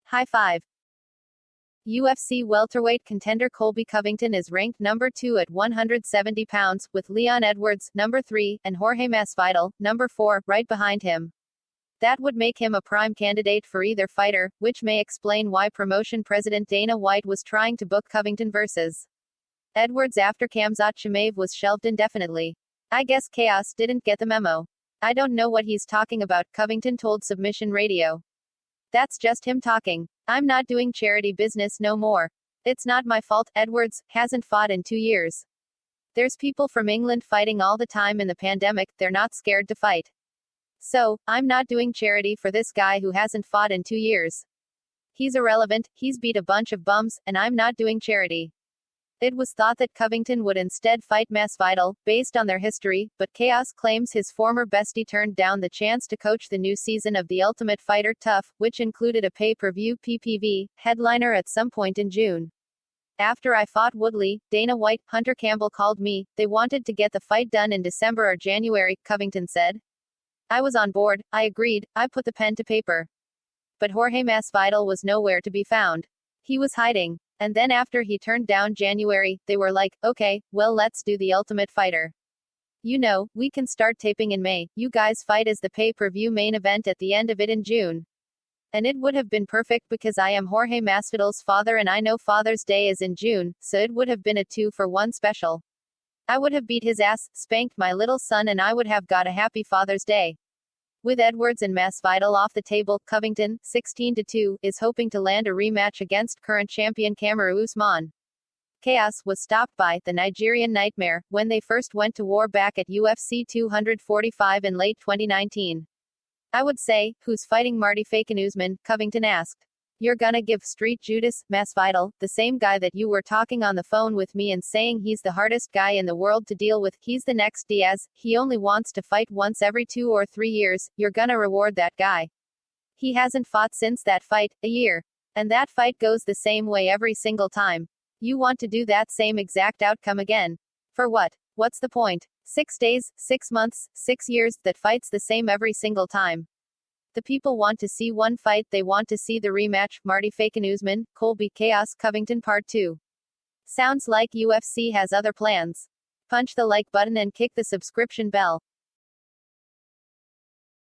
High five. UFC welterweight contender Colby Covington is ranked number 2 at 170 pounds, with Leon Edwards, number 3, and Jorge Masvidal, number 4, right behind him. That would make him a prime candidate for either fighter, which may explain why promotion president Dana White was trying to book Covington versus Edwards after Khamzat Chimaev was shelved indefinitely. I guess Chaos didn't get the memo. I don't know what he's talking about, Covington told Submission Radio. That's just him talking. I'm not doing charity business no more. It's not my fault. Edwards hasn't fought in 2 years. There's people from England fighting all the time in the pandemic, they're not scared to fight. So, I'm not doing charity for this guy who hasn't fought in 2 years. He's irrelevant, he's beat a bunch of bums, and I'm not doing charity. It was thought that Covington would instead fight Masvidal, based on their history, but Chaos claims his former bestie turned down the chance to coach the new season of The Ultimate Fighter Tough, which included a pay-per-view PPV headliner at some point in June. After I fought Woodley, Dana White, Hunter Campbell called me, they wanted to get the fight done in December or January, Covington said. I was on board, I agreed, I put the pen to paper. But Jorge Masvidal was nowhere to be found. He was hiding. And then after he turned down January, they were like, okay, well let's do The Ultimate Fighter. You know, we can start taping in May, you guys fight as the pay-per-view main event at the end of it in June. And it would have been perfect because I am Jorge Masvidal's father and I know Father's Day is in June, so it would have been a 2-for-1 special. I would have beat his ass, spanked my little son and I would have got a happy Father's Day. With Edwards and Masvidal off the table, Covington, 16-2, is hoping to land a rematch against current champion Kamaru Usman. Chaos was stopped by the Nigerian Nightmare when they first went to war back at UFC 245 in late 2019. I would say, who's fighting Marty Fakin Usman? Covington asked. You're gonna give Street Judas, Masvidal, the same guy that you were talking on the phone with me and saying he's the hardest guy in the world to deal with, he's the next Diaz, he only wants to fight once every 2 or 3 years, you're gonna reward that guy. He hasn't fought since that fight, a year. And that fight goes the same way every single time. You want to do that same exact outcome again. For what? What's the point? 6 days, 6 months, 6 years, that fight's the same every single time. The people want to see one fight, they want to see the rematch. Marty Fakin Usman, Colby Chaos Covington Part 2. Sounds like UFC has other plans. Punch the like button and kick the subscription bell.